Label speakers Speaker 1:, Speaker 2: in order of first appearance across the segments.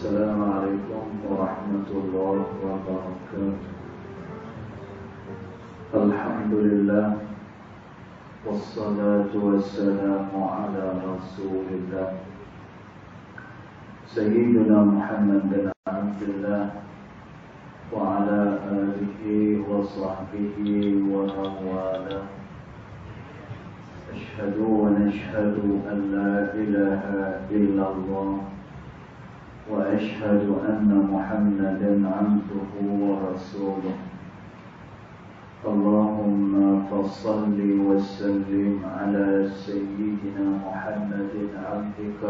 Speaker 1: السلام عليكم ورحمة الله وبركاته. الحمد لله والصلاة والسلام على رسول الله سيدنا محمد بن عبد الله وعلى آله وصحبه ومن والاه. أشهد ونشهد أن لا إله إلا الله وأشهد أن محمدا عبده ورسوله. اللهم فصل وسلم على سيدنا محمد عبدك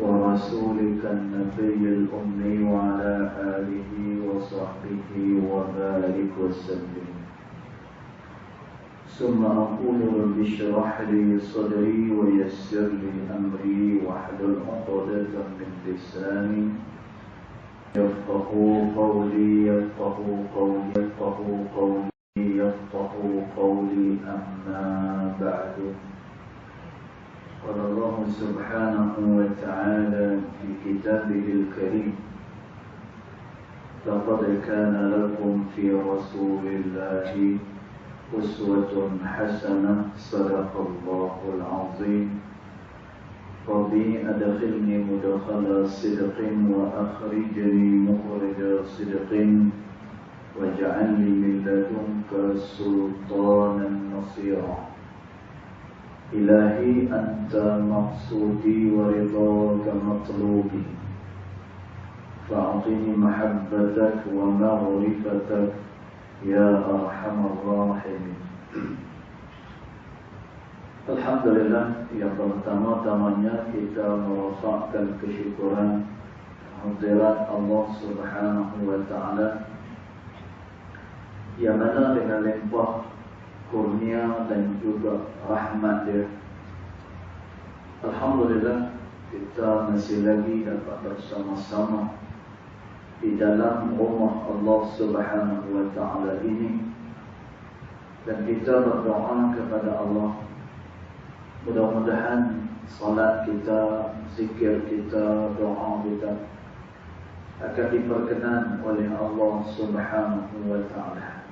Speaker 1: ورسولك النبي الأمي وعلى آله وصحبه وبارك وسلم. ثم أقول رب اشرح لي صدري ويسر لي أمري واحلل عقدة من لساني يفقهوا قولي أما بعد. قال الله سبحانه وتعالى في كتابه الكريم: لقد كان لكم في رسول الله أسوة حسنة صدق الله العظيم. ربي أدخلني مدخل صدق وأخرجني مخرج صدق واجعلني من لدنك سلطانا نصيرا. إلهي أنت مقصودي ورضاك مطلوبي، فأعطني محبتك ومعرفتك يا أرحم الراحمين. Alhamdulillah, yang pertama-tamanya kita merafakkan kesyukuran hadirat Allah Subhanahu wa Ta'ala, yang mana dengan limpah kurnia dan juga rahmat Dia, alhamdulillah kita masih lagi dapat bersama-sama di dalam rumah Allah Subhanahu wa Ta'ala ini, dan kita berdoa kepada Allah, mudah-mudahan salat kita, zikir kita, doa kita akan diperkenan oleh Allah Subhanahu wa Ta'ala.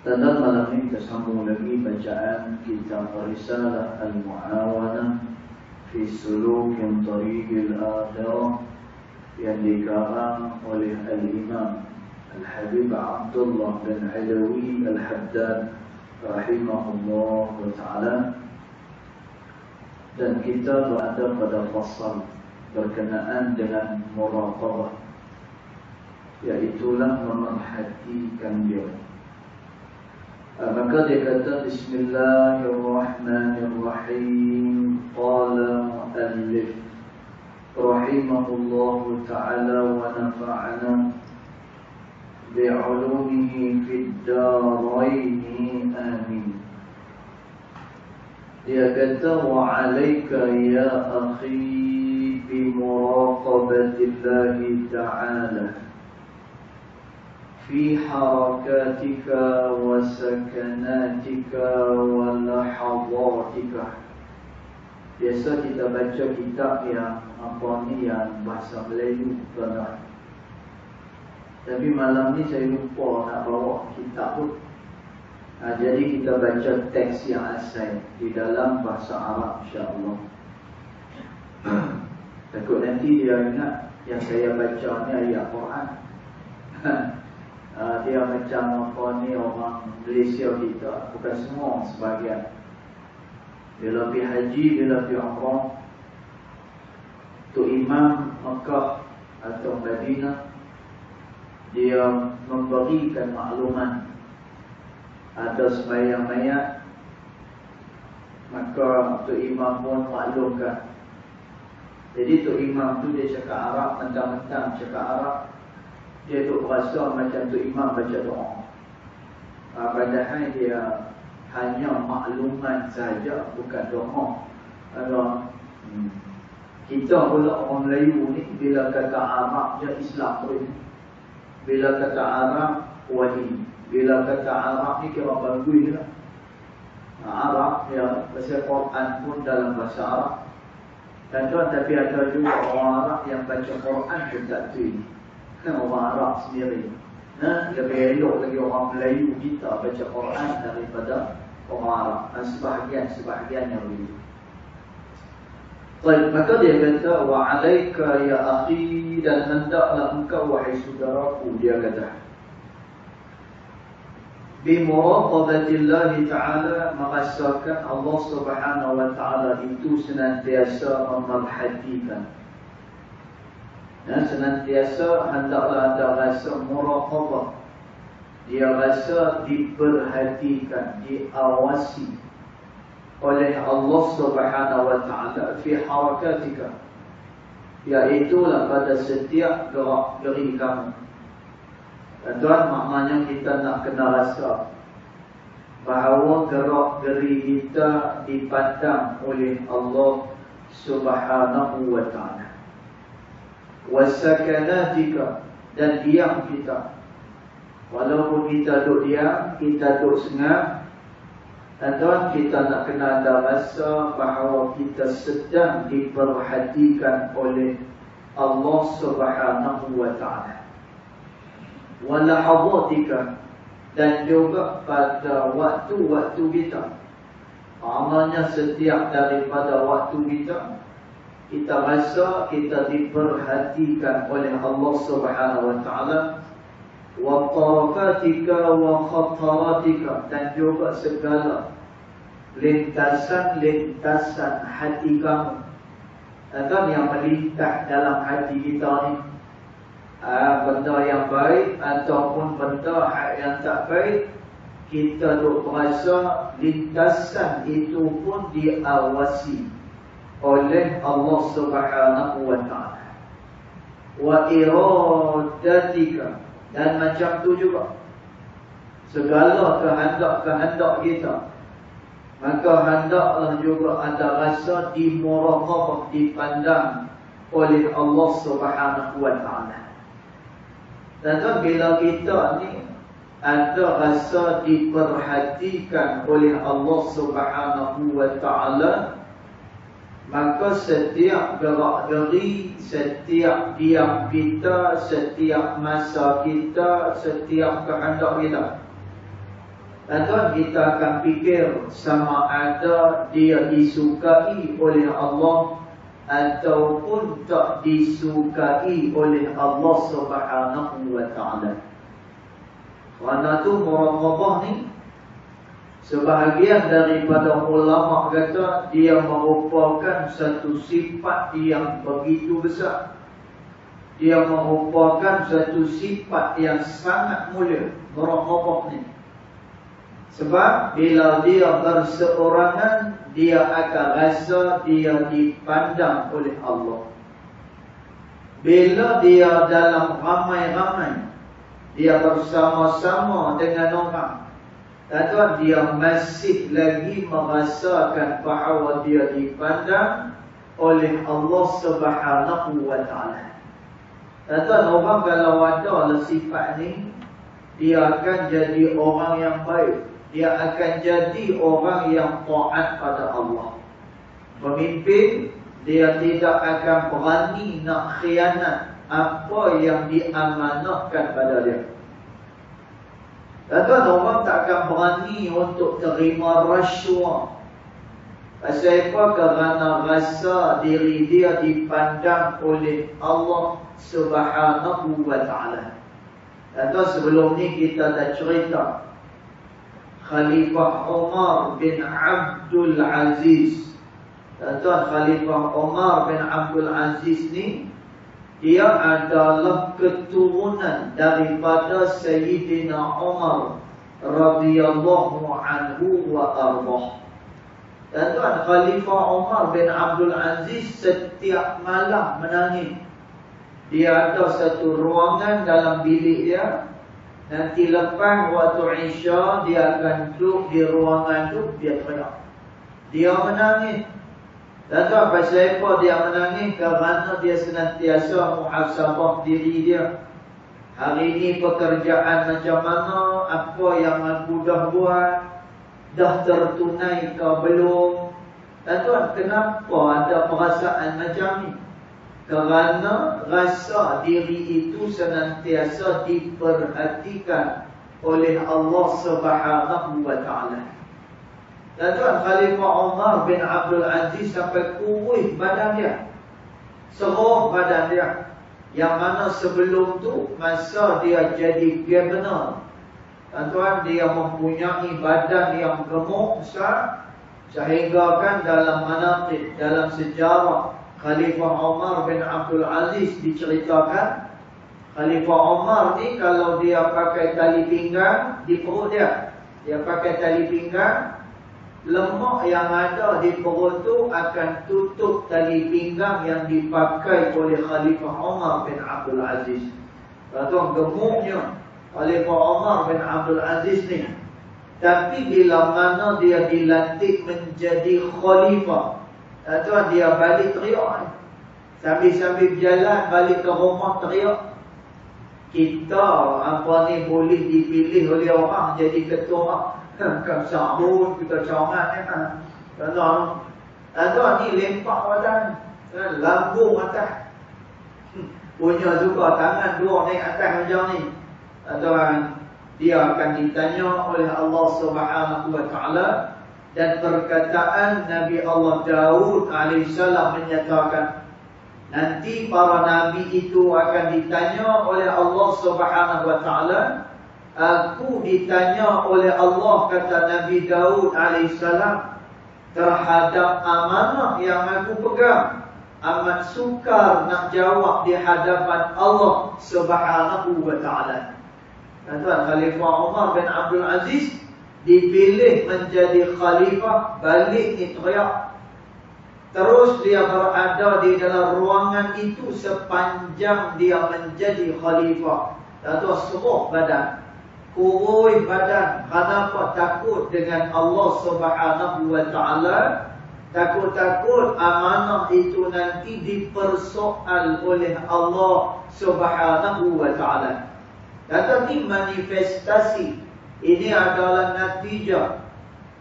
Speaker 1: Dan dalam malam ini kita sambung lagi bacaan kitab Risalah Al-Mu'awanah fi Sulukin Tariqil Akhirah yang dikarang oleh Al-Imam Al-Habib Abdullah bin Alawi Al-Haddad rahimahullah ta'ala. Dan kita berada pada fasal berkenaan dengan muraqabah, iaitulah memerhatikan dia. Maka dia kata Bismillahirrahmanirrahim. Qala al-Alif rahimahullahu ta'ala wa nafa'ana bi'ulumihi fid daraini amin. Dia kata wa 'alaika ya akhi bi muraqabatillahi ta'ala fi harakatika wa sakanatika wa lahadatika. Biasa kita baca kitab yang yang bahasa Melayu tuan-tuan. Tapi malam ni saya lupa nak bawa kitab pun. Jadi kita baca teks yang asal di dalam bahasa Arab, insya-Allah. Takut nanti dia ingat yang saya baca ni ayat Quran. Dia macam apa ni orang Malaysia kita, bukan semua, sebahagian. Bila pergi haji, bila pergi umrah, Tok Imam Mekah atau Madinah, dia memberikan makluman ada sembahyang mayat, maka Tok Imam pun maklumkan. Jadi Tok Imam tu dia cakap Arab, mentang-mentang cakap Arab, dia tu berasa macam Tok Imam baca doa. Padahal dia hanya makluman saja, bukan doa. Kita pula orang Melayu ni, bila kata Arab je Islam pun. Bila kata Arab, wali. Bila kata Arab ni kira bagus lah. Arab, ya, bahasa Quran pun dalam bahasa Arab. Tuan-tuan, tapi ada juga orang Arab yang baca Quran pun tak tu. Orang Arab sendiri. Lebih elok lagi orang Melayu kita baca Quran daripada orang Arab. Sebahagian yang begitu. Baik, maka dia kata, wa alaika ya akhi, dan hendaklah engkau wahai saudaraku, dia kata, bimuraqabatillahi ta'ala, merasakan Allah subhanahu wa ta'ala itu senantiasa memerhatikan. Dan senantiasa hendaklah ada rasa muraqabah. Dia rasa diperhatikan, diawasi oleh Allah subhanahu wa ta'ala fi harakatika, iaitulah pada setiap gerak-geri kamu. Tuan, maknanya kita nak kena rasa bahawa gerak-geri kita dipandang oleh Allah subhanahu wa ta'ala. Wasakanatika, dan diam kita. Walaupun kita duduk diam, kita duduk sengah, tuan, kita nak kena ada rasa bahawa kita sedang diperhatikan oleh Allah subhanahu wa ta'ala. Walahadhatika, dan juga pada waktu-waktu kita. Amalnya setiap daripada waktu kita, kita rasa kita diperhatikan oleh Allah subhanahu wa ta'ala. Wa tarafatika wa khataratika, dan juga segala lintasan-lintasan hati kamu. Dan yang melintas dalam hati kita ni, benda yang baik ataupun benda yang tak baik, kita duk merasa lintasan itu pun diawasi oleh Allah subhanahu wa ta'ala. Wa iradatika, dan macam tu juga segala kehendak-kehendak kita, maka hendaklah juga ada rasa dimuraqabah, dipandang oleh Allah subhanahu wa ta'ala. Dan bila kita ni ada rasa diperhatikan oleh Allah subhanahu wa ta'ala, maka setiap gerak-geri, setiap diam kita, setiap masa kita, setiap kehendak kita, dan kita akan fikir sama ada dia disukai oleh Allah ataupun tak disukai oleh Allah subhanahu wa ta'ala. Kerana tu muraqabah ni, sebahagian daripada ulama kata dia merupakan satu sifat yang begitu besar. Dia merupakan satu sifat yang sangat mulia, muraqabah ni. Sebab bila dia berseorangan, dia akan rasa dia dipandang oleh Allah. Bila dia dalam ramai-ramai, dia bersama-sama dengan orang, dan dia masih lagi merasakan bahawa dia dipandang oleh Allah subhanahu wa ta'ala. Dan orang kalau ada sifat ni, dia akan jadi orang yang baik. Dia akan jadi orang yang taat pada Allah. Pemimpin, dia tidak akan berani nak khianat apa yang diamanahkan pada dia. Dan orang tak akan berani untuk terima rasuah. Pasal apa? Kerana rasa diri dia dipandang oleh Allah subhanahu wa ta'ala. Dan sebelum ni kita dah cerita Khalifah Umar bin Abdul Aziz. Tuan, Khalifah Umar bin Abdul Aziz ni, dia adalah keturunan daripada Sayyidina Umar radhiyallahu anhu wa ardah. Dan tuan, Khalifah Umar bin Abdul Aziz setiap malam menangis. Dia ada satu ruangan dalam bilik dia. Nanti lepas waktu Isya, dia akan duduk di ruangan tu, dia teriak. Dia menangis. Dan tak pasal apa dia menangis? Kerana dia senantiasa muhasabah diri dia. Hari ini pekerjaan macam mana? Apa yang aku dah buat? Dah tertunai ke belum? Tuan, kenapa ada perasaan macam ni? Kerana rasa diri itu senantiasa diperhatikan oleh Allah Subhanahu wa ta'ala. Dan tuan, Khalifah Umar bin Abdul Aziz sampai kurus badan dia, seluruh badan dia. Yang mana sebelum tu, masa dia jadi governor, tuan, dia mempunyai badan yang gemuk besar, sehingga kan dalam manaqib, dalam sejarah Khalifah Umar bin Abdul Aziz diceritakan, Khalifah Umar ni kalau dia pakai tali pinggang di perut dia, pakai tali pinggang, lemak yang ada di perut tu akan tutup tali pinggang yang dipakai oleh Khalifah Umar bin Abdul Aziz. Tuan, gemuknya Khalifah Umar bin Abdul Aziz ni. Tapi bila mana dia dilantik menjadi khalifah, tuan, dia balik teriak. Sambil-sambil berjalan balik ke rumah teriak, kita boleh dipilih oleh orang jadi ketua. Kan sabun kita cawangan tuan, ni lempak badan, lambung atas, punya juga tangan dua naik atas macam ni. Tuan, dia akan ditanya oleh Allah Subhanahu wa ta'ala. Dan perkataan Nabi Allah Daud AS menyatakan, nanti para nabi itu akan ditanya oleh Allah Subhanahu wa ta'ala. Aku ditanya oleh Allah, kata Nabi Daud AS, terhadap amanah yang aku pegang. Amat sukar nak jawab di hadapan Allah Subhanahu wa ta'ala. Tuan, Khalifah Umar bin Abdul Aziz dipilih menjadi khalifah, balik ni teriak. Terus dia berada di dalam ruangan itu sepanjang dia menjadi khalifah. Tuan, seluruh badan, kurus badan. Kenapa? Takut dengan Allah Subhanahu wa ta'ala. Takut-takut amanah itu nanti dipersoal oleh Allah Subhanahu wa ta'ala. Tetapi manifestasi ini adalah natijah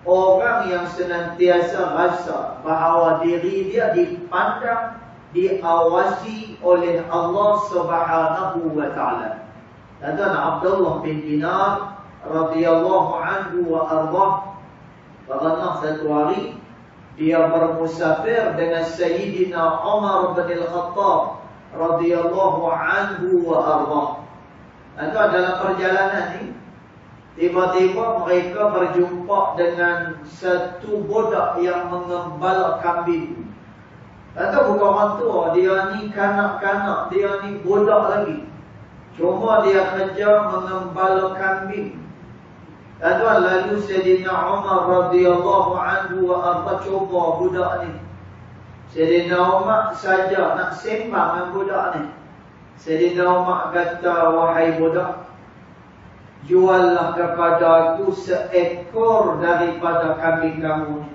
Speaker 1: orang yang senantiasa rasa bahawa diri dia dipandang, diawasi oleh Allah Subhanahu wa ta'ala. Dan Abdullah bin Dinar radhiyallahu anhu wa ardhah, pernah satu hari dia bermusafir dengan Sayyidina Umar bin Al-Khattab radhiyallahu anhu wa ardhah. Dalam perjalanan ni, tiba-tiba mereka berjumpa dengan satu budak yang mengembala kambing. Bukan orang tua, dia ni kanak-kanak, dia ni budak lagi. Cuma dia kerja mengembala kambing. Lalu Sayyidina Umar radhiyallahu anhu wa arda cuba budak ni. Sayyidina Umar saja nak sembang dengan budak ni. Sayyidina Umar kata, wahai budak, juallah kepada aku seekor daripada kambing kamu ni.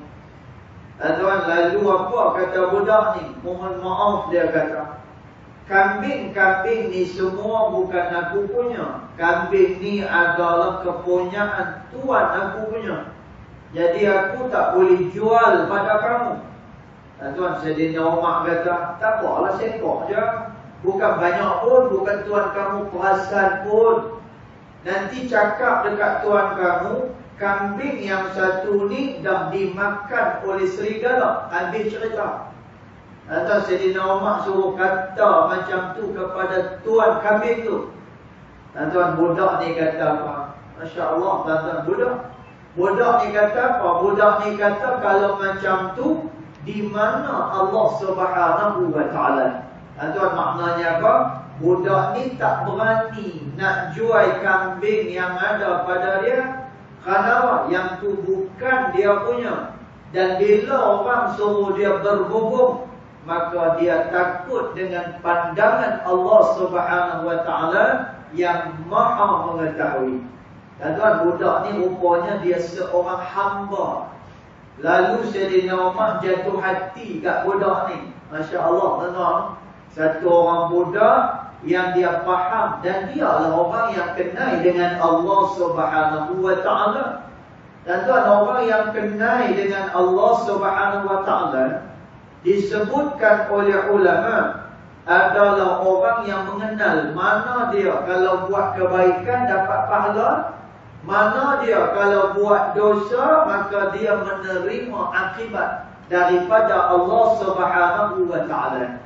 Speaker 1: Lalu apa kata budak ni? Mohon maaf, dia kata, kambing-kambing ni semua bukan aku punya. Kambing ni adalah kepunyaan tuan aku punya. Jadi aku tak boleh jual pada kamu. Tuan, Sayyidina Umar kata, tak apalah, sekor je. Bukan banyak pun, bukan tuan kamu perasan pun. Nanti cakap dekat tuan kamu, kambing yang satu ni dah dimakan oleh serigala. Habis cerita. Atau Sayyidina Umar suruh kata macam tu kepada tuan kambing tu. Tuan, budak ni kata apa? Masya Allah, tuan budak. Budak ni kata apa? Budak ni kata, kalau macam tu, di mana Allah Subhanahu wa ta'ala? Tuan, maknanya apa? Budak ni tak berani nak jual kambing yang ada pada dia. Kerana yang tu bukan dia punya. Dan bila orang suruh dia berhubung, maka dia takut dengan pandangan Allah Subhanahu wa ta'ala yang maha mengetahui. Tuan, budak ni rupanya dia seorang hamba. Lalu Sayyidina Umar jatuh hati kat budak ni. Masya Allah, tuan. Satu orang budak yang dia faham, dan dia adalah orang yang kenal dengan Allah Subhanahu wa ta'ala. Dan tuan, orang yang kenal dengan Allah Subhanahu Wa Taala disebutkan oleh ulama adalah orang yang mengenal mana dia kalau buat kebaikan dapat pahala, mana dia kalau buat dosa maka dia menerima akibat daripada Allah Subhanahu Wa Taala.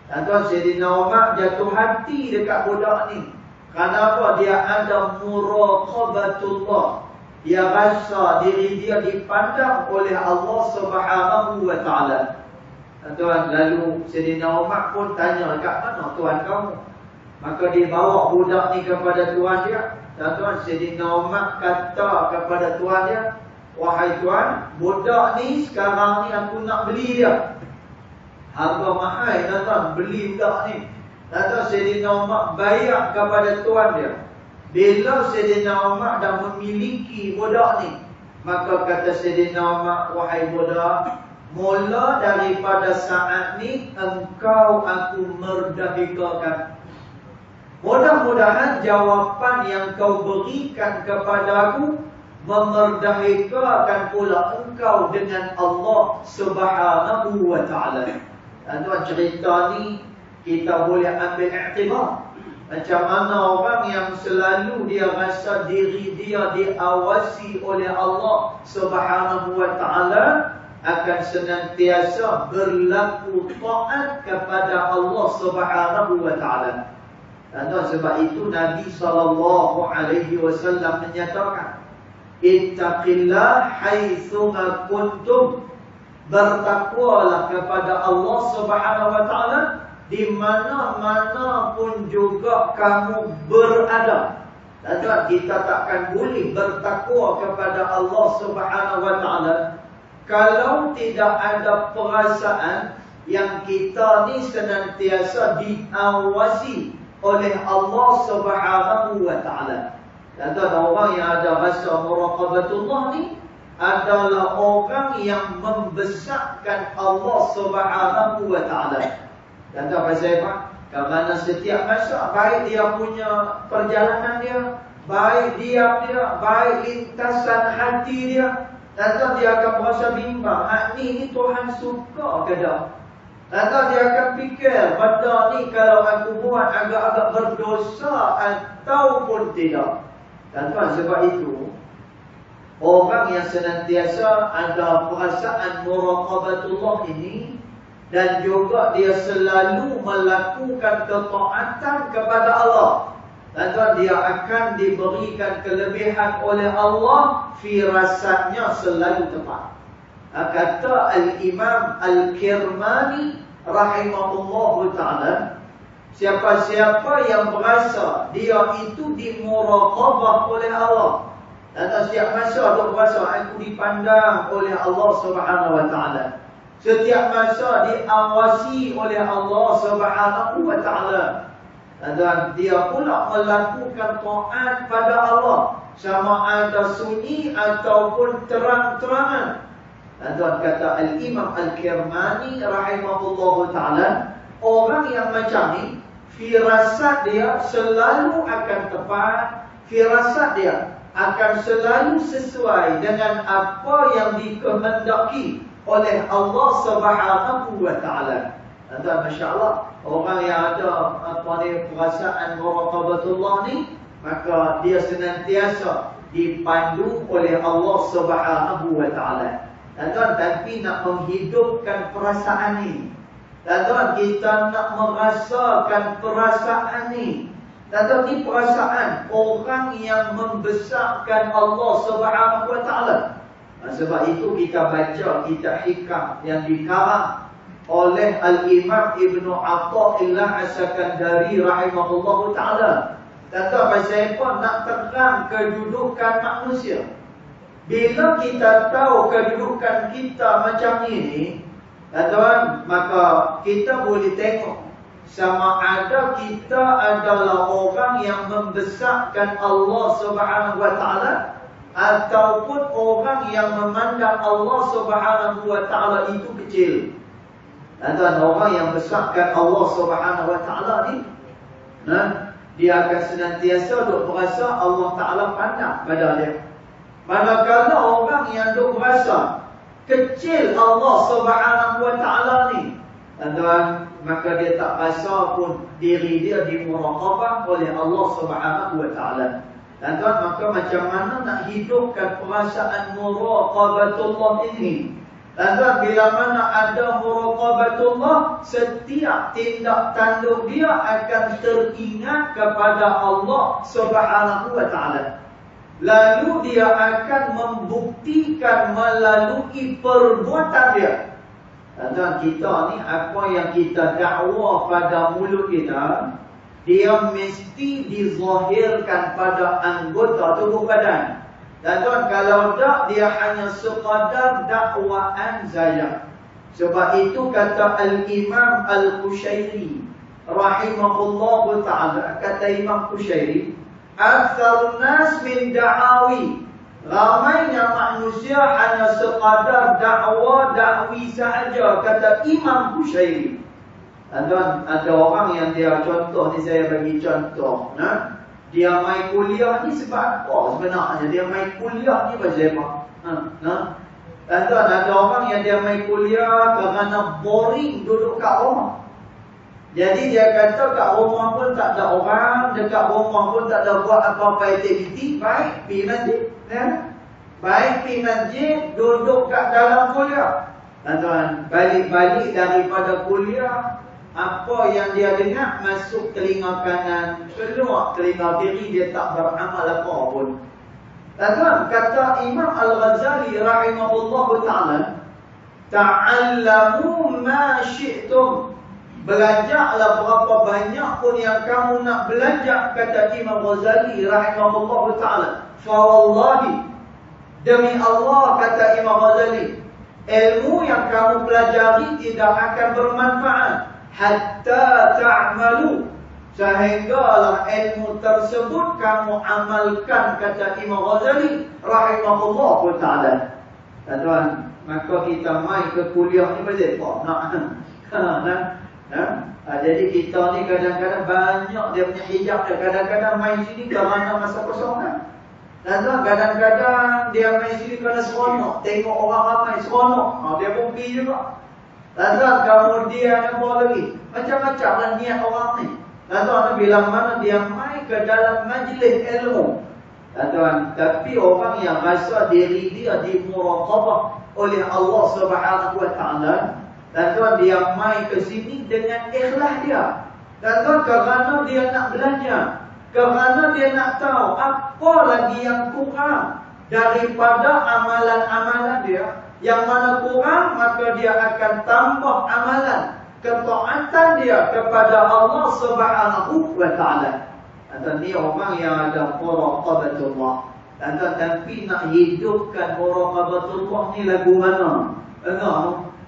Speaker 1: Dan tuan, Sayyidina Umar jatuh hati dekat budak ni. Kenapa? Dia ada muraqabatullah. Dia rasa diri dia dipandang oleh Allah Subhanahu Wa Taala. Tuan, lalu Sayyidina Umar pun tanya, kat mana tuan kamu? Maka dia bawa budak ni kepada tuan dia. Dan tuan, Sayyidina Umar kata kepada tuan dia, wahai tuan, budak ni sekarang ni aku nak beli dia. Harga mahal tuan, beli budak ni. Dan tuan, Sayyidina Umar bayar kepada tuan dia. Bila Sayyidina Umar dah memiliki budak ni, maka kata Sayyidina Umar, wahai budak, mula daripada saat ni engkau aku merdekakan. Mudah-mudahan jawapan yang kau berikan kepada aku memerdekakan pula engkau dengan Allah Subhanahu Wa Taala. Dan tuan, cerita ni kita boleh ambil iktibar. Macam mana orang yang selalu dia rasa diri dia diawasi oleh Allah Subhanahu Wa Taala akan senantiasa berlaku taat kepada Allah Subhanahu Wa Taala. Dan sebab itu Nabi SAW menyatakan, ittaqillah haitsu ma kuntum. Bertakwalah kepada Allah Subhanahu Wa Taala di mana-mana pun juga kamu berada. Dan kita takkan boleh bertakwa kepada Allah Subhanahu Wa Taala kalau tidak ada perasaan yang kita ni senantiasa diawasi oleh Allah Subhanahu Wa Taala. Dan orang yang ada rasa muraqabatullah ni adalah orang yang membesarkan Allah Subhanahu Wa Taala. Dan pasal apa? Kerana setiap masa baik dia punya perjalanan dia, baik diam dia, baik lintasan hati dia, dan dia akan merasa bimbang, ni Tuhan suka ke tak? Dan dia akan fikir, benda ni kalau aku buat agak-agak berdosa ataupun tidak. Dan sebab itu orang yang senantiasa ada perasaan muraqabatullah ini, dan juga dia selalu melakukan ketaatan kepada Allah, dan dia akan diberikan kelebihan oleh Allah, firasatnya selalu tepat. Kata Al-Imam Al-Kirmani rahimahullahu ta'ala, siapa-siapa yang berasa dia itu dimuraqabah oleh Allah, dan setiap masa dia berasa aku dipandang oleh Allah Subhanahu Wa Ta'ala, setiap masa diawasi oleh Allah Subhanahu Wa Ta'ala, dan dia pula melakukan taat pada Allah, sama ada sunyi ataupun terang-terangan. Dan kata Al-Imam Al-Kirmani rahimahullahu ta'ala, orang yang macam ni, firasat dia selalu akan tepat, firasat dia akan selalu sesuai dengan apa yang dikehendaki oleh Allah Subhanahu Wa Ta'ala. Dan Masya Allah, orang yang ada perasaan muraqabatullah ni, maka dia senantiasa dipandu oleh Allah Subhanahu Wa Ta'ala. Dan tapi nak menghidupkan perasaan ni, dan kita nak merasakan perasaan ni, dan ni perasaan orang yang membesarkan Allah Subhanahu Wa Ta'ala. Sebab itu kita baca kitab hikam yang dikarang oleh Al-Imam Ibnu Atha'illah As-Sakandari rahimahullahu ta'ala. Dan pasal apa? Nak terang kedudukan manusia. Bila kita tahu kedudukan kita macam ini, maka kita boleh tengok sama ada kita adalah orang yang membesarkan Allah Subhanahu Wa Ta'ala, ataupun orang yang memandang Allah Subhanahu Wa Ta'ala itu kecil. Dan orang yang besarkan Allah Subhanahu Wa Ta'ala ni, dia akan senantiasa duk berasa Allah Ta'ala pandang pada dia. Manakala orang yang duk berasa kecil Allah Subhanahu wa taala ni, tuan, maka dia tak rasa pun diri dia dimuraqabah oleh Allah Subhanahu wa taala. Dan tuan, maka macam mana nak hidupkan perasaan muraqabatullah ini? Dan tuan, bila mana ada muraqabatullah, setiap tindak tanduk dia akan teringat kepada Allah Subhanahu wa taala. Lalu dia akan membuktikan melalui perbuatan dia. Dan kita ni, apa yang kita dakwa pada mulut kita, dia mesti dizahirkan pada anggota tubuh badan. Dan tuan, kalau tak, dia hanya sekadar dakwaan saja. Sebab itu kata Al-Imam Al-Qushairi rahimahullah ta'ala, kata Imam Qushairi, aktsarun nas min da'awi, ramainya manusia hanya sekadar dakwi sahaja, kata Imam Qushairi. Tuan, ada orang yang dia contoh ni, saya bagi contoh, nah, dia mai kuliah ni sebab apa sebenarnya? Dia mai kuliah ni pasal apa? Dan tuan, ada orang yang dia mai kuliah kerana boring duduk kat rumah. Jadi dia kata kat rumah pun tak ada orang, dekat rumah pun tak ada buat apa-apa aktiviti, baik pergi masjid, ya? Baik pergi masjid, duduk kat dalam kuliah. Dan tuan, balik-balik daripada kuliah, apa yang dia dengar masuk telinga kanan, keluar telinga kiri, dia tak beramal apa pun. Dan tuan, kata Imam Al-Ghazali rahimahullah ta'ala, ta'allamu ma syi'tum, belajarlah berapa banyak pun yang kamu nak belajar, kata Imam Ghazali rahimahullah ta'ala. Fawallahi, demi Allah, kata Imam Ghazali, ilmu yang kamu pelajari tidak akan bermanfaat hatta ta'malu, sehinggalah ilmu tersebut kamu amalkan, kata Imam Ghazali rahimahullah ta'ala. Tuan, maka kita mai ke kuliah ni pasal apa? Jadi kita ni kadang-kadang banyak dia punya hijab dia, kadang-kadang main sini kerana masa kosong kan. Dan kadang-kadang dia main sini kerana seronok, tengok orang ramai seronok, dia pun pergi juga. Dan kemudian apa lagi, macam-macam lah niat orang ni. Dan bila mana dia main ke dalam majlis ilmu, tapi orang yang rasa diri dia dimuraqabah oleh Allah Subhanahu wa taala, dan tuan, dia mai ke sini dengan ikhlas dia. Dan tuan, kerana dia nak belajar, kerana dia nak tahu apa lagi yang kurang daripada amalan-amalan dia. Yang mana kurang, maka dia akan tambah amalan ketaatan dia kepada Allah Subhanahu wa taala. Dan ni orang yang ada muraqabatullah. Dan tapi nak hidupkan muraqabatullah ni lagu mana?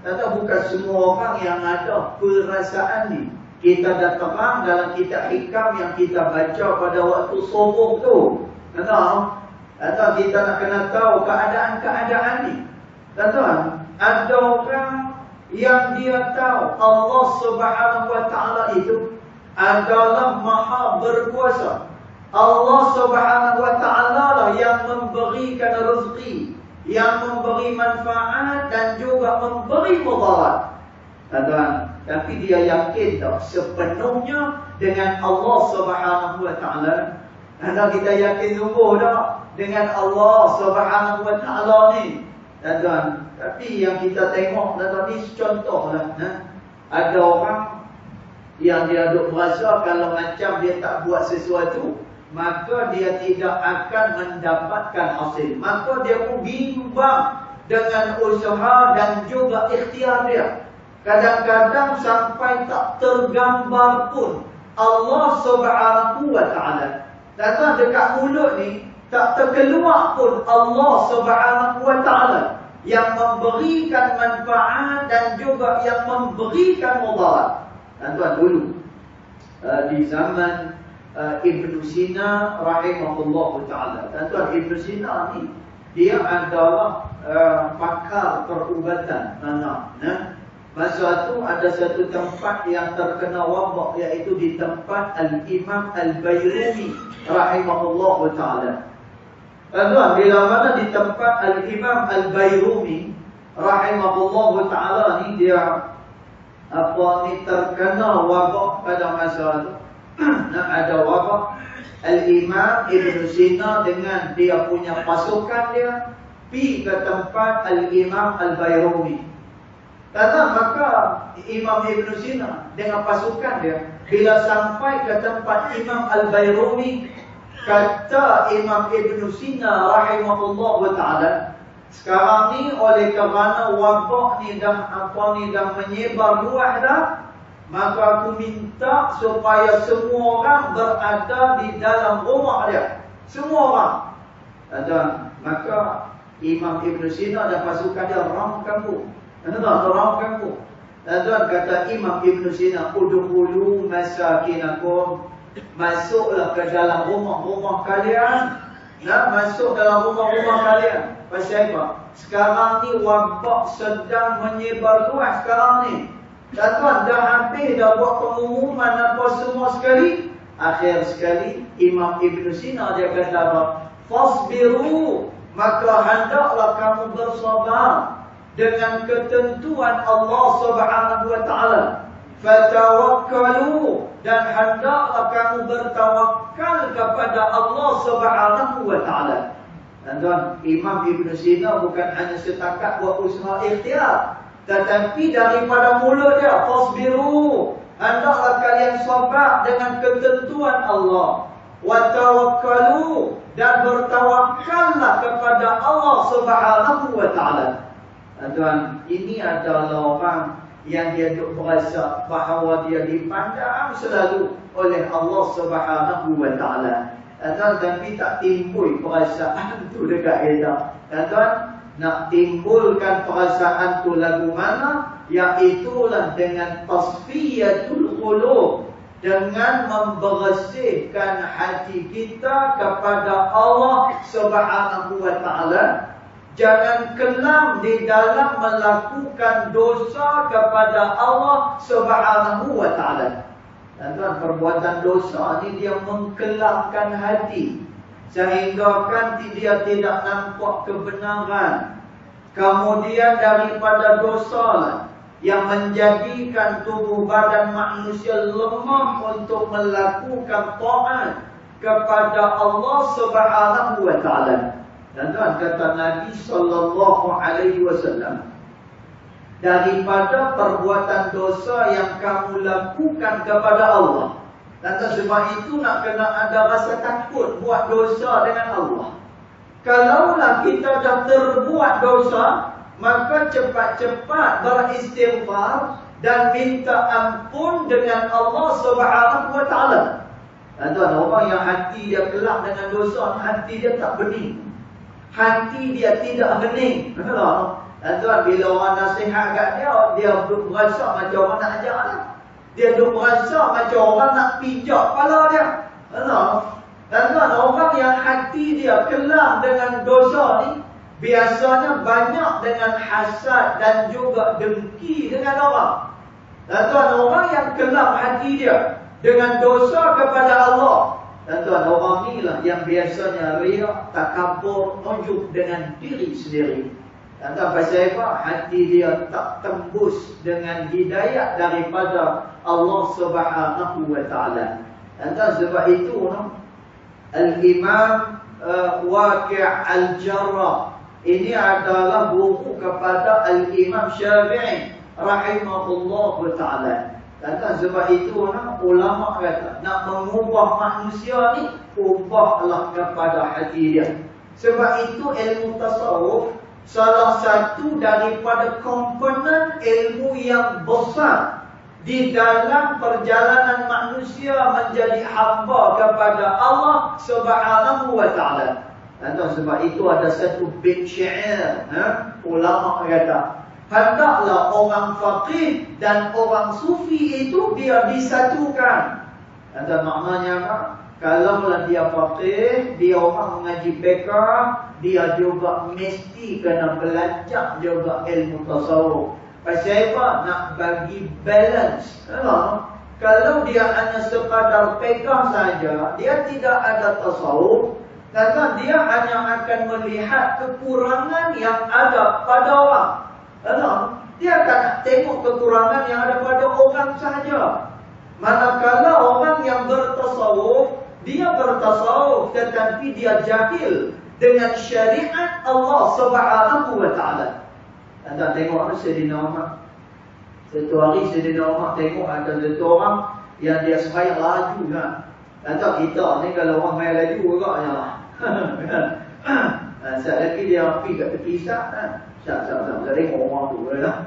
Speaker 1: Tanda bukan semua orang yang ada perasaan ni. Kita dah terang dalam kitab hikam yang kita baca pada waktu subuh tu. Tanda kita nak kena tahu keadaan-keadaan ni. Tanda ada orang yang dia tahu Allah Subhanahu wa taala itu adalah Maha berkuasa. Allah Subhanahu wa taala lah yang memberikan rezeki, yang memberi manfaat dan juga memberi mudarat. Tuan, tapi dia yakin tak sepenuhnya dengan Allah Subhanahu wa taala? Anda kita yakin sungguh tak dengan Allah Subhanahu wa taala ni? Tuan, tapi yang kita tengok ni contohlah, ada orang yang dia duk berasa kalau macam dia tak buat sesuatu, maka dia tidak akan mendapatkan hasil. Maka dia pun bimbang dengan usaha dan juga ikhtiar dia. Kadang-kadang sampai tak tergambar pun Allah Subhanahu wa taala. Dan dekat mulut ni tak terkeluar pun Allah Subhanahu wa taala yang memberikan manfaat dan juga yang memberikan mudarat. Dan tuan, dulu di zaman Ibn Sina rahimahullah ta'ala. Dan tuan, Ibn Sina ni dia adalah pakar perubatan anak. Masa tu ada satu tempat yang terkena wabak, iaitu di tempat Al-Imam Al-Bayruni rahimahullah ta'ala. Tuan, bila mana di tempat Al-Imam Al-Bayrumi rahimahullah ta'ala ni, dia terkena wabak pada masa tu. Ada wabak. Al-Imam Ibn Sina dengan dia punya pasukan dia pergi ke tempat Al-Imam Al-Bayrumi. Maka Imam Ibn Sina dengan pasukan dia, bila sampai ke tempat Imam Al-Bayrumi, kata Imam Ibn Sina rahimahullah ta'ala, sekarang ni oleh kerana wabak ni dah menyebar luas dah, maka aku minta supaya semua orang berada di dalam rumah dia. Semua orang. Maka Imam Ibn Sina dan pasukan dia orang kampung. Orang kampung. Kata Imam Ibn Sina, udkhulu masakinakum, masuklah ke dalam rumah-rumah kalian. Masuk dalam rumah-rumah kalian. Pasal apa? Sekarang ni wabak sedang menyebar luas sekarang ni. Tuan, dah habis dah buat pengumuman apa semua sekali. Akhir sekali Imam Ibn Sina dia kata apa? Fasbiru, maka hendaklah kamu bersabar dengan ketentuan Allah Subhanahu wa taala. Fatawakkalu, dan hendaklah kamu bertawakal kepada Allah Subhanahu wa taala. Tuan, Imam Ibn Sina bukan hanya setakat buat usaha ikhtiar, tetapi daripada mulut dia, fasbiru, hendaklah kalian sabar dengan ketentuan Allah. Wa tawakkalu, dan bertawakallah kepada Allah Subhanahu wa taala. Tuan, ini adalah orang yang dia berasa bahawa dia dipandang selalu oleh Allah Subhanahu wa taala. Tapi tak timbul perasaan tu dekat kita. Tuan, nak timbulkan perasaan tu lagu mana? Iaitulah dengan tasfiyatul qulub, dengan membersihkan hati kita kepada Allah Subhanahu wa taala. Jangan kelam di dalam melakukan dosa kepada Allah Subhanahu wa taala. Tuan, perbuatan dosa ni dia mengkelamkan hati, sehingga kan dia tidak nampak kebenaran. Kemudian daripada dosa lah yang menjadikan tubuh badan manusia lemah untuk melakukan taat kepada Allah Subhanahu wa taala. Dan tuan, kata Nabi sallallahu alaihi wasallam, daripada perbuatan dosa yang kamu lakukan kepada Allah. Dan sebab itu nak kena ada rasa takut buat dosa dengan Allah. Kalaulah kita dah terbuat dosa, maka cepat-cepat beristighfar dan minta ampun dengan Allah Subhanahu wa taala. Dan orang yang hati dia kelak dengan dosa, hati dia tak bening. Hati dia tidak hening. Dan bila orang nasihat kat dia berasa macam orang nak ajar lah. Dia berasa macam orang nak pijak kepala dia. Dan orang yang hati dia kelam dengan dosa ni, biasanya banyak dengan hasad dan juga dengki dengan orang. Dan orang yang kelam hati dia dengan dosa kepada Allah. Dan orang ni lah yang biasanya riak, takabur, ujub dengan diri sendiri. Dan pasal apa? Hati dia tak tembus dengan hidayah daripada Allah Subhanahu wa taala. Dan sebab itu Al-Imam Waqi' Al-Jarrah ini adalah buku kepada Al-Imam Syafi'i rahimahullah taala. Dan sebab itu ulama kata, nak mengubah manusia ni, ubahlah kepada hati dia. Sebab itu ilmu tasawuf salah satu daripada komponen ilmu yang besar di dalam perjalanan manusia menjadi hamba kepada Allah Subhanahu wa taala. Dan sebab itu ada satu bait syair, ulama kata, hendaklah orang faqih dan orang sufi itu dia disatukan. Dan maknanya apa? Kalaulah dia faqih, dia orang mengaji fiqh, dia juga mesti kena belajar juga ilmu tasawuf. Pasal apa? Nak bagi balance. Kalau dia hanya sekadar fiqh saja, dia tidak ada tasawuf, Karena dia hanya akan melihat kekurangan yang ada pada orang. Dia akan tengok kekurangan yang ada pada orang sahaja. Manakala orang yang bertasawuf, dia bertasawuf tetapi dia jahil dengan syariat Allah Subhanahu wa taala. Anda tengok Sayyidina Umar. Satu hari Sayyidina Umar tengok ada satu orang yang dia sembahyang laju kan. Anda kita ni kalau orang main laju agaknya lah. Sekejap lagi dia pergi kat tepi Isyak kan. Sekejap tengok orang tu lah.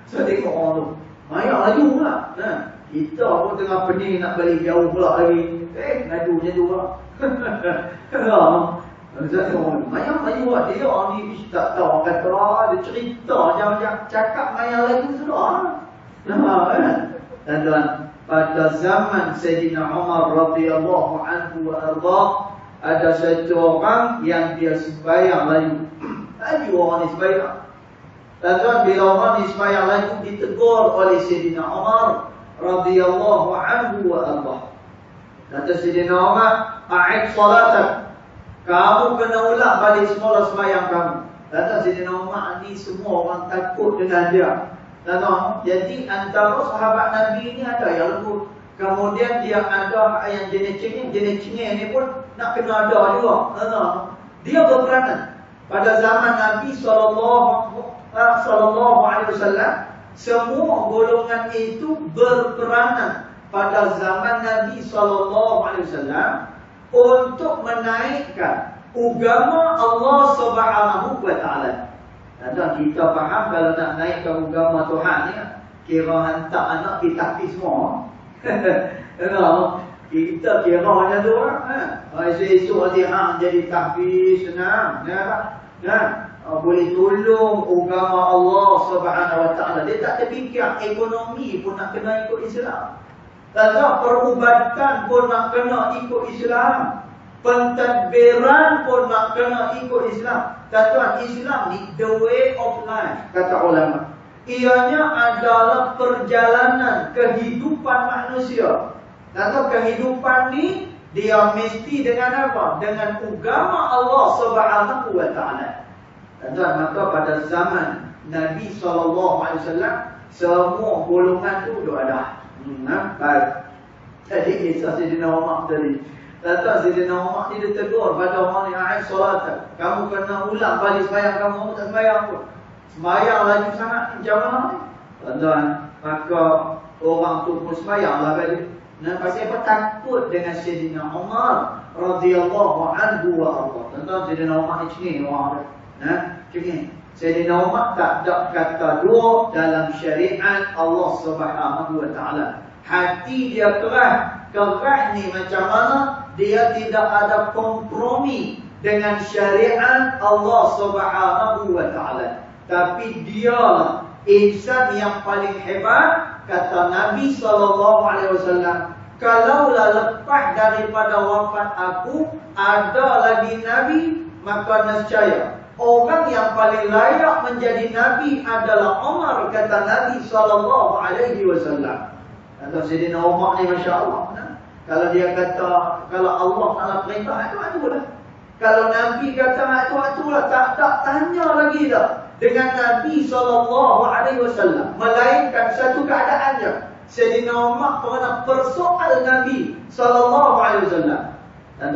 Speaker 1: Saya tengok orang tu mayak laju pula kan. Kita pun tengah pening nak balik jauh pula lagi. Laju macam tu lah. Saya tengok orang tu mayak laju lah. Dia orang ni tak tahu orang kata dia cerita macam-macam. Cakap mayak laju sudah. Tuan-tuan, pada zaman Sayyidina Umar radhiyallahu anhu wa arda, ada satu orang yang dia sembahyang laju. Laju orang ni sembahyang. Tuan-tuan, bila orang ni sembahyang laju ditegur oleh Sayyidina Umar radhiyallahu anhu wa arda. Kata Sayyidina Umar, "A'id salatak." Kamu kena ulang balik semula sembahyang kamu. Kata Sayyidina Umar ni semua orang takut dengan dia. Jadi antara sahabat Nabi ni ada yang lembut. Kemudian dia ada yang jenis cengeng ni pun nak kena ada juga. Dia berperanan. Pada zaman Nabi sallallahu alaihi wasallam, semua golongan itu berperanan pada zaman Nabi sallallahu alaihi wasallam untuk menaikkan agama Allah Subhanahu wa taala. Kita faham kalau nak naikkan agama Tuhan ni, kira hantar anak kita pergi semua. Kita kira macam tu lah. Esok nanti hang jadi tahfiz senang. Boleh tolong agama Allah Subhanahu wa taala. Dia tak terfikir ekonomi pun nak kena ikut Islam. Tak perubatan pun nak kena ikut Islam. Pentadbiran pun nak kena ikut Islam. Tuan, Islam ni the way of life, kata ulama. Ianya adalah perjalanan kehidupan manusia. Kehidupan ni dia mesti dengan apa? Dengan agama Allah Subhanahu wa taala. Tuan, maka pada zaman Nabi SAW, semua golongan tu ada. Baik. Jadi kisah Sayyidina Umar tadi. Tuan, Sayyidina Umar ni dia tegur pada orang yang a'id solat. Kamu kena ulang balik sembahyang kamu tak sembahyang pun. Sembahyang laju sangat macam mana ni? Tuan, maka orang tu pun sembahyang lah balik. Pasal apa? Takut dengan Sayyidina Umar radhiyallahu anhu wa arda. Tuan, Sayyidina Umar ni cengeng orang dia. Cengeng. Sayyidina Umar tak ada kata dua dalam syariat Allah Subhanahu wa taala. Hati dia keras. Keras ni macam mana? Dia tidak ada kompromi dengan syariat Allah Subhanahu wa taala. Tapi dialah insan yang paling hebat, kata Nabi SAW. Kalaulah lepas daripada wafat aku ada lagi Nabi, maka nescaya orang yang paling layak menjadi Nabi adalah Umar, kata Nabi SAW. Kata Sayyidina Umar ni Masya Allah. Kalau dia kata, kalau Allah Ta'ala perintah, itu lah. Kalau Nabi kata, itu lah. Tak tanya lagi dah. Dengan Nabi SAW. Melainkan satu keadaan je. Sayyidina Umar pernah persoal Nabi SAW. Dan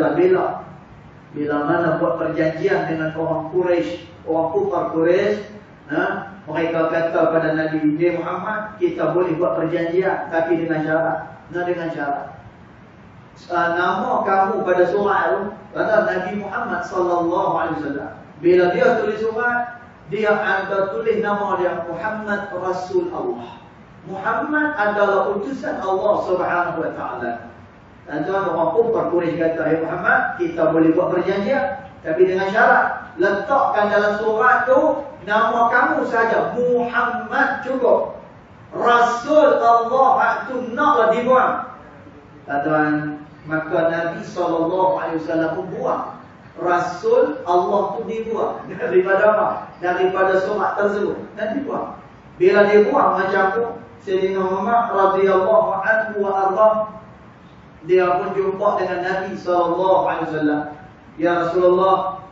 Speaker 1: bila mana buat perjanjian dengan orang Quraisy, orang kufar Quraisy, mereka kata pada Nabi, "Dia Muhammad, kita boleh buat perjanjian, tapi dengan syarat." Dengan syarat. Nama kamu pada surat tu, kata Nabi Muhammad sallallahu alaihi wasallam. Bila dia tulis surat, dia ada tulis nama dia Muhammad Rasul Allah. Muhammad adalah utusan Allah Subhanahu wa taala. Dan tuan orang kufar Quraisy kata, "Ya Muhammad, kita boleh buat perjanjian, tapi dengan syarat, letakkan dalam surat tu nama kamu saja, Muhammad cukup. Rasul Allah tu naklah dibuang." Tuan, maka Nabi SAW buang Rasul Allah tu dibuang. Daripada apa? Daripada surat tersebut. Dan dibuang. Bila dibuang macam tu, Sayyidina Umar radhiyallahu anhu wa arda, dia pun jumpa dengan Nabi SAW. Ya Rasulullah,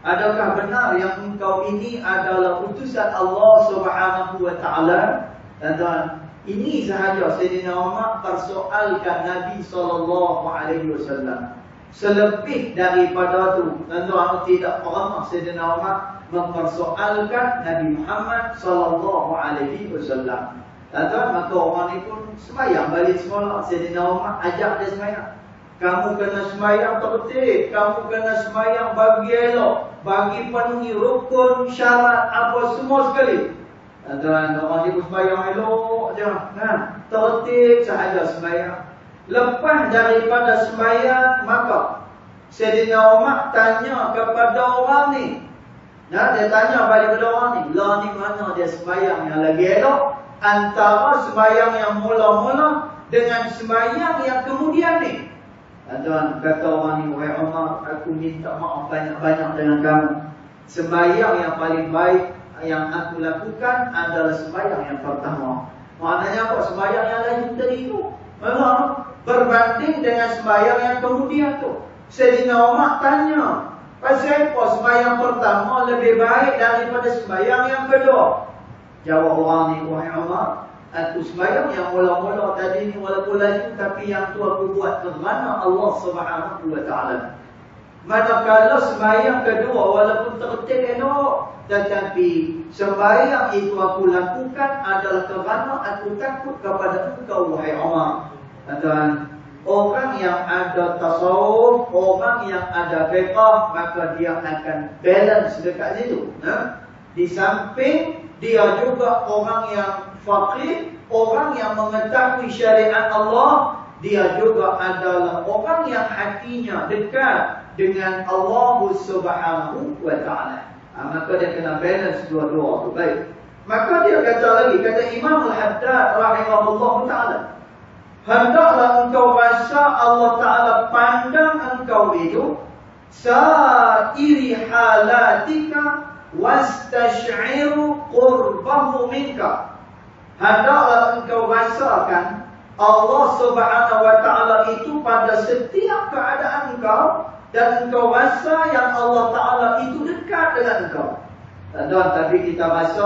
Speaker 1: adakah benar yang engkau ini adalah utusan Allah Subhanahu wa taala? Dan ini sahaja Sayyidina Umar persoalkan Nabi SAW. Selebih daripada tu, tuan-tuan tidak pernah Sayyidina Umar mempersoalkan Nabi Muhammad SAW. Tuan-tuan, maka orang ni pun sembahyang balik semula. Sayyidina Umar ajak dia sembahyang. Kamu kena sembahyang tertib, kamu kena sembahyang bagi elok, bagi penuhi rukun, syarat, apa semua sekali. Tuan-tuan, orang ni pun sembahyang elok je, tertib sahaja sembahyang. Lepas daripada sembahyang, maka Sayyidina Umar tanya kepada orang ni. Dia tanya balik kepada orang ni, lah ni mana dia sembahyang yang lagi elok antara sembahyang yang mula-mula dengan sembahyang yang kemudian ni. Tuan, kata orang ni, wahai Umar, aku minta maaf banyak-banyak dengan kamu. Sembahyang yang paling baik yang aku lakukan adalah sembahyang yang pertama. Maknanya apa? Sembahyang yang lain tadi itu memang berbanding dengan sembahyang yang kemudian tu. Sayyidina Umar tanya, pasal apa sembahyang pertama lebih baik daripada sembahyang yang kedua? Jawab orang ni, wahai Umar, aku sembahyang yang mula-mula tadi ni walaupun laju, tapi yang tu aku buat kerana Allah Subhanahu wa taala. Manakala sembahyang kedua walaupun tertib elok, tetapi sembahyang itu aku lakukan adalah kerana aku takut kepada engkau, wahai Umar. Dan orang yang ada tasawuf, orang yang ada fiqh, maka dia akan balance dekat situ. Di samping dia juga orang yang faqih, orang yang mengetahui syariat Allah, dia juga adalah orang yang hatinya dekat dengan Allah Subhanahu wa taala. Maka dia kena balance dua-dua tu baik. Maka dia kata lagi, kata Imam Al-Haddad rahimahullah taala, hendaklah engkau rasa Allah taala pandang engkau itu sa'iri halatika wastash'iru qurbahu minka. Hendaklah engkau rasakan Allah Subhanahu wa taala itu pada setiap keadaan engkau, dan engkau rasa yang Allah taala itu dekat dengan engkau. Dan tapi kita rasa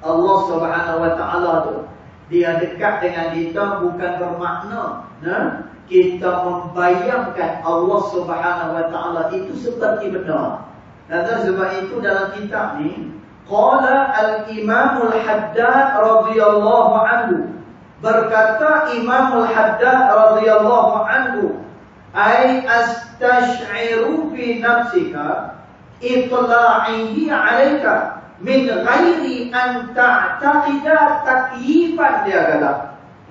Speaker 1: Allah Subhanahu wa taala tu dia dekat dengan kita bukan bermakna kita membayangkan Allah Subhanahu wa taala itu seperti benda. Dan sebab itu dalam kitab ni qala al-Imam Al-Haddad radhiyallahu anhu, berkata Imam Al-Haddad radhiyallahu anhu, ay astash'iru fi nafsika itla'ihi 'alaika min ghairi an ta'taqida takyifan. Dia kata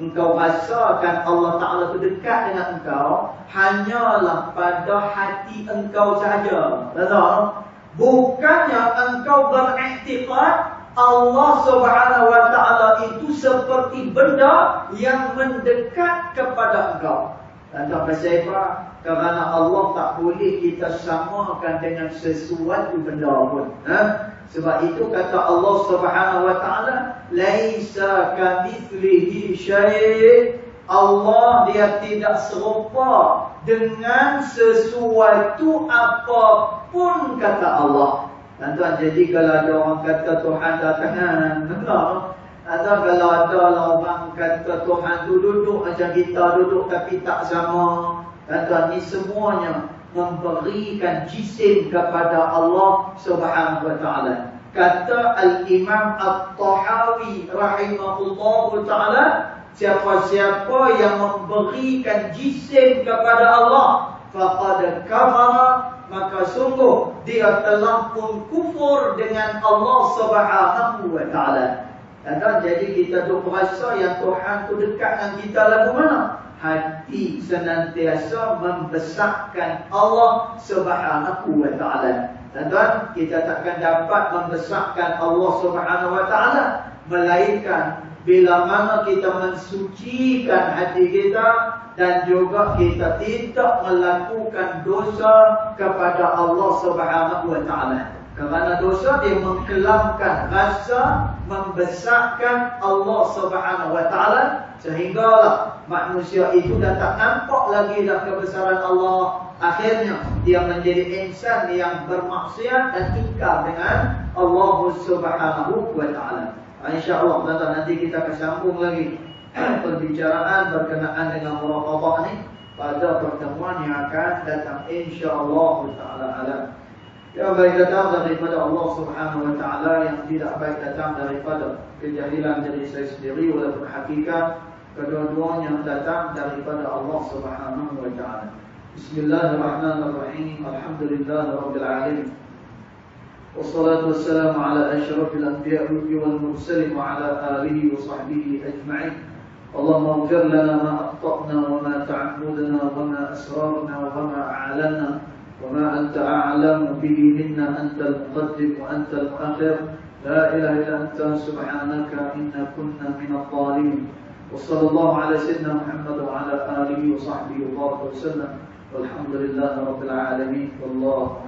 Speaker 1: engkau rasakan Allah Ta'ala itu dekat dengan engkau hanyalah pada hati engkau sahaja. Bukannya engkau beriktikad Allah Subhanahu wa taala itu seperti benda yang mendekat kepada engkau. Dan pasal apa? Kerana Allah tak boleh kita samakan dengan sesuatu benda pun. Sebab itu kata Allah Subhanahu wa taala, laisa kamitslihi syai'. Allah dia tidak serupa dengan sesuatu apapun, kata Allah. Dan tuan, jadi kalau ada orang kata Tuhan dah tangan, atau kalau ada orang kata Tuhan tu duduk macam kita duduk tapi tak sama, dan tuan, ni semuanya memberikan jisim kepada Allah Subhanahu wa taala. Kata Al-Imam At-Tahawi rahimahullahu taala, siapa-siapa yang memberikan jisim kepada Allah faqad kafara, maka sungguh dia telah pun kufur dengan Allah Subhanahu wa taala. Dan jadi kita tu berasa yang Tuhan tu dekat dengan kita lagu mana? Hati senantiasa membesarkan Allah Subhanahu wa taala. Dan tuan, kita takkan dapat membesarkan Allah Subhanahu wa taala melainkan bila mana kita mensucikan hati kita dan juga kita tidak melakukan dosa kepada Allah Subhanahu wa taala. Kerana dosa dia mengkelamkan rasa membesarkan Allah Subhanahu wa taala, sehinggalah manusia itu dah tak nampak lagi dah kebesaran Allah. akhirnya dia menjadi insan yang bermaksiat dan ingkar dengan Allah Subhanahu wa taala. InsyaAllah nanti kita akan sambung lagi perbicaraan berkenaan dengan muraqabah ini pada pertemuan yang akan datang insyaAllah ta'ala. Yang baik datang daripada Allah Subhanahu wa ta'ala, yang tidak baik datang daripada kejahilan diri saya sendiri, walaupun hakikat kedua-duanya datang daripada Allah Subhanahu wa ta'ala. Bismillahirrahmanirrahim. Alhamdulillahirabbil alamin. Wassalatu wassalamu ala asyrafil anbiya'i wal mursalin wa ala alihi wa sahbihi ajma'in. Allahumma ighfir lana ma akhta'na wa ma ta'ammudna wa ma asrarna wa ma a'lanna wa ma anta a'lamu bihi minna, antal muqaddim wa antal muakhir. La ilaha illa anta subhanaka inna kunna minadh dhalimin. Wa sallallahu ala sayyidina Muhammad wa ala alihi wa sahbihi wa baraka wa sallam. Walhamdulillahi rabbil alamin. Wallahu